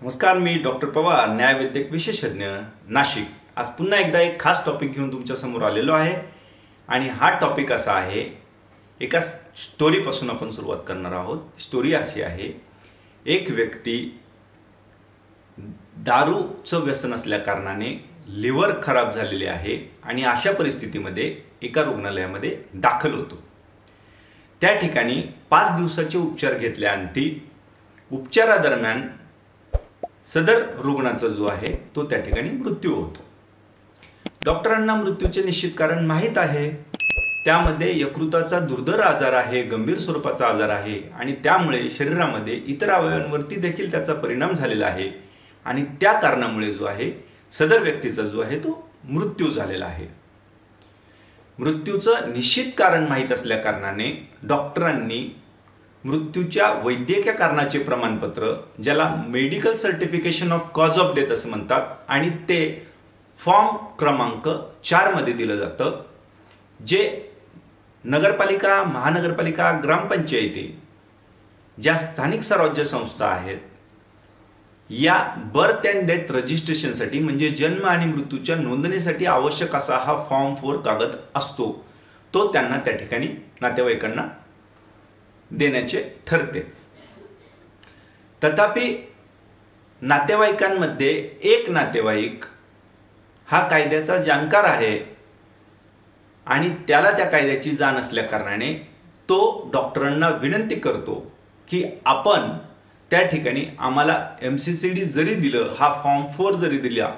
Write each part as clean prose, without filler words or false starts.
नमस्कार, मी डॉक्टर पवार, न्यायवैद्यक विशेषज्ञ, नाशिक। आज पुन्हा एकदा एक खास टॉपिक घेऊन तुमच्या समोर आलेलो आहे आणि हा टॉपिक असा आहे, एका स्टोरीपासून आपण सुरुवात करणार आहोत। स्टोरी अशी आहे, एक व्यक्ती दारूचं व्यसन असल्या कारणाने लिव्हर खराब झालेले आहे आणि अशा परिस्थितीमध्ये एका रुग्णालयामध्ये दाखल होतो। त्या ठिकाणी 5 दिवसाचे उपचार घेतल्यानंतर उपचारादरम्यान सदर रुग्णाचा जो आहे तो त्या ठिकाणी मृत्यू होतो। डॉक्टरांना मृत्यूचे निश्चित कारण माहीत आहे, त्यामध्ये यकृताचा दुर्धर आजार आहे, गंभीर स्वरूपाचा आजार आहे आणि त्यामुळे शरीरामध्ये इतर अवयवांवरती देखील त्याचा परिणाम झालेला आहे आणि त्या कारणामुळे जो आहे सदर व्यक्तीचा जो आहे तो मृत्यू झालेला आहे। मृत्यूचं निश्चित कारण माहीत असल्या कारणाने डॉक्टरांनी मृत्यूच्या वैद्यकीय कारणाचे प्रमाणपत्र, ज्याला medical certification of cause of death असं म्हणतात, आणि ते फॉर्म क्रमांक 4 मध्ये दिलं जातं, जे नगरपालिका, महानगरपालिका, ग्रामपंचायती, ज्या स्थानिक स्वराज्य संस्था आहेत, या बर्थ अँड डेथ रजिस्ट्रेशनसाठी म्हणजे जन्म आणि मृत्यूच्या नोंदणीसाठी आवश्यक असा हा फॉर्म 4 कागद असतो, तो त्यांना त्या ठिकाणी नातेवाईकांना देण्याचे ठरते। तथापि नातेवाईकांमध्ये एक नातेवाईक हा कायद्याचा जाणकार आहे आणि त्याला त्या कायद्याची जाण असल्या कारणाने तो डॉक्टरांना विनंती करतो की आपण त्या ठिकाणी आम्हाला MCCD जरी दिलं, हा फॉर्म 4 जरी दिला,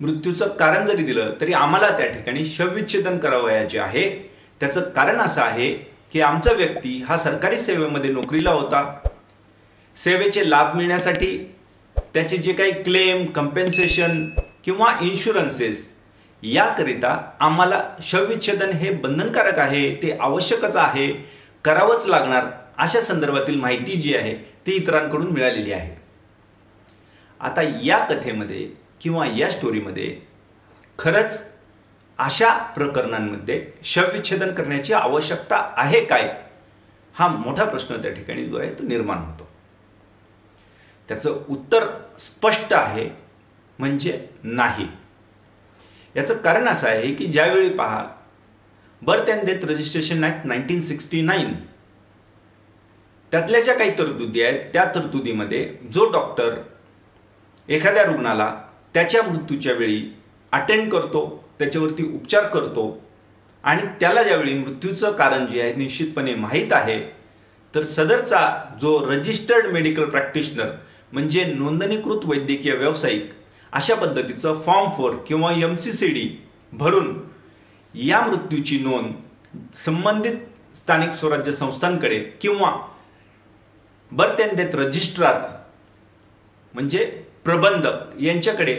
मृत्यूचं कारण जरी दिलं, तरी आम्हाला त्या ठिकाणी शवविच्छेदन करावयाचे आहे। त्याचं कारण असं आहे की आमचा व्यक्ती हा सरकारी सेवेमध्ये नोकरीला होता, सेवेचे लाभ मिळण्यासाठी त्याचे जे काही क्लेम, कंपेन्सेशन किंवा इन्शुरन्सेस याकरिता आम्हाला शवविच्छेदन हे बंधनकारक आहे, ते आवश्यकच आहे, करावंच लागणार, अशा संदर्भातील माहिती जी आहे ती इतरांकडून मिळालेली आहे। आता या कथेमध्ये किंवा या स्टोरीमध्ये खरंच अशा प्रकरणांमध्ये शवविच्छेदन करण्याची आवश्यकता आहे काय, हा मोठा प्रश्न त्या ठिकाणी जो आहे तो निर्माण होतो। त्याचं उत्तर स्पष्ट आहे, म्हणजे नाही। याचं कारण असं आहे की ज्यावेळी पहा, birth and death registration act 1969 त्यातल्या ज्या काही तरतुदी आहेत, त्या तरतुदीमध्ये जो डॉक्टर एखाद्या रुग्णाला त्याच्या मृत्यूच्या वेळी अटेंड करतो, त्याच्यावरती उपचार करतो आणि त्याला ज्यावेळी मृत्यूचं कारण जे आहे निश्चितपणे माहीत आहे, तर सदरचा जो रजिस्टर्ड मेडिकल प्रॅक्टिशनर म्हणजे नोंदणीकृत वैद्यकीय व्यावसायिक अशा पद्धतीचं फॉर्म 4 किंवा MCCD भरून या मृत्यूची नोंद संबंधित स्थानिक स्वराज्य संस्थांकडे किंवा बर्थ अँड डेथ रजिस्ट्रार म्हणजे प्रबंधक यांच्याकडे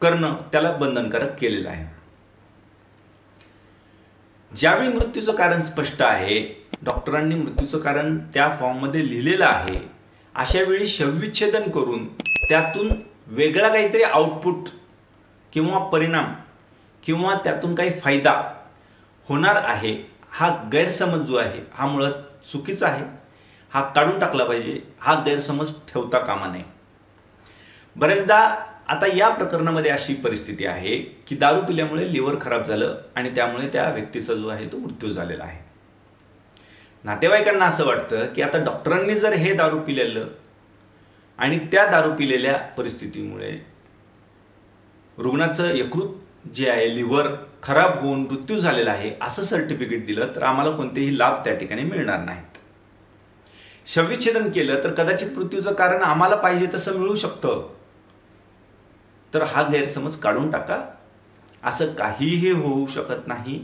करणं त्याला बंधनकारक केलेलं आहे। ज्यावेळी मृत्यूचं कारण स्पष्ट आहे, डॉक्टरांनी मृत्यूचं कारण त्या फॉर्ममध्ये लिहिलेलं आहे, अशा वेळी शवविच्छेदन करून त्यातून वेगळा काहीतरी आउटपुट किंवा परिणाम किंवा त्यातून काही फायदा होणार आहे, हा गैरसमज जो आहे हा मुळात चुकीचा आहे, हा काढून टाकला पाहिजे, हा गैरसमज ठेवता कामा नये। बरेचदा आता या प्रकरणामध्ये अशी परिस्थिती आहे की दारू पिल्यामुळे लिव्हर खराब झालं आणि त्यामुळे त्या व्यक्तीचा जो आहे तो मृत्यू झालेला आहे। नातेवाईकांना असं वाटतं की आता डॉक्टरांनी जर हे दारू पिलेलं आणि त्या दारू पिलेल्या परिस्थितीमुळे रुग्णाचं यकृत जे आहे, लिव्हर खराब होऊन मृत्यू झालेला आहे, असं सर्टिफिकेट दिलं तर आम्हाला कोणतेही लाभ त्या ठिकाणी मिळणार नाहीत। शवविच्छेदन केलं तर कदाचित मृत्यूचं कारण आम्हाला पाहिजे तसं मिळू शकतं, तर हा गैरसमज काढून टाका। असं काहीही होऊ शकत नाही।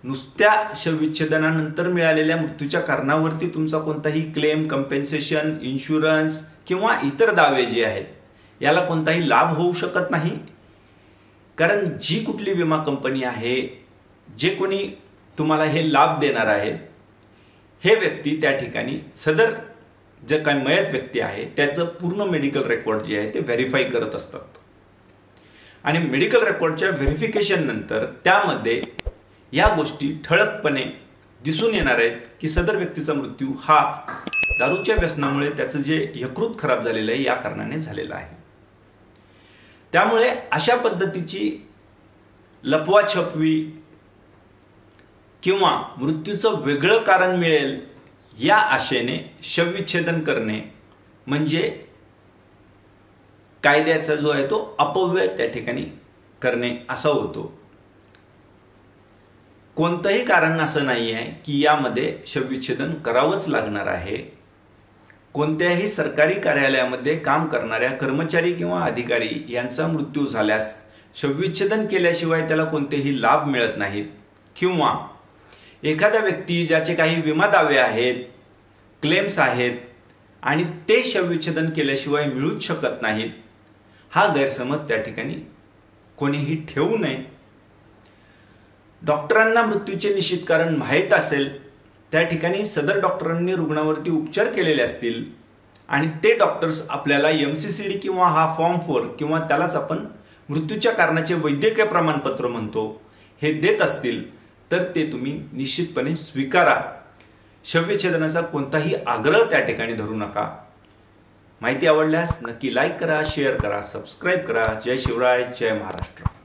नुसत्या शवविच्छेदनानंतर मिळालेल्या मृत्यूच्या कारणावरती तुमचा कोणताही क्लेम, कंपेन्सेशन, इन्शुरन्स किंवा इतर दावे जे आहेत याला कोणताही लाभ होऊ शकत नाही, कारण जी कुठली विमा कंपनी आहे, जे कोणी तुम्हाला हे लाभ देणार आहेत, हे व्यक्ती त्या ठिकाणी सदर जे काही मयत व्यक्ती आहे त्याचं पूर्ण मेडिकल रेकॉर्ड जे आहे ते व्हेरीफाय करत असतात आणि मेडिकल रेकॉर्डच्या व्हेरिफिकेशन नंतर त्यामध्ये या गोष्टी ठळकपणे दिसून येणार आहेत की सदर व्यक्तीचा मृत्यू हा दारूच्या व्यसनामुळे त्याचं जे यकृत खराब झालेलं आहे या कारणाने झालेलं आहे. त्यामुळे अशा पद्धतीची लपवाछपवी किंवा मृत्यूचं वेगळं कारण मिळेल या आशेने शवविच्छेदन करणे म्हणजे कायद्याचा जो आहे तो अपव्यय त्या ठिकाणी करणे असा होतो. कोणतंही कारण असं नाही आहे की यामध्ये शवविच्छेदन करावंच लागणार आहे. कोणत्याही सरकारी कार्यालयामध्ये काम करणाऱ्या कर्मचारी किंवा अधिकारी यांचा मृत्यू झाल्यास शवविच्छेदन केल्याशिवाय त्याला कोणतेही लाभ मिळत नाहीत किंवा एखादा व्यक्ती ज्याचे काही विमा दावे आहेत, क्लेम्स आहेत आणि ते शवविच्छेदन केल्याशिवाय मिळूच शकत नाहीत, हा गैरसमज त्या ठिकाणी कोणीही ठेवू नये. डॉक्टरांना मृत्यूचे निश्चित कारण माहीत असेल त्या ठिकाणी सदर डॉक्टरांनी रुग्णावरती उपचार केलेले असतील आणि ते डॉक्टर्स आपल्याला MCCD किंवा हा फॉर्म 4 किंवा त्यालाच आपण मृत्यूच्या कारणाचे वैद्यकीय प्रमाणपत्र म्हणतो हे देत असतील तर ते तुम्ही निश्चितपणे स्वीकारा. शवविच्छेदनाचा कोणताही आग्रह त्या ठिकाणी धरू नका. माहिती आवडल्यास नक्की लाईक करा, शेअर करा, सबस्क्राईब करा. जय शिवराय, जय महाराष्ट्र.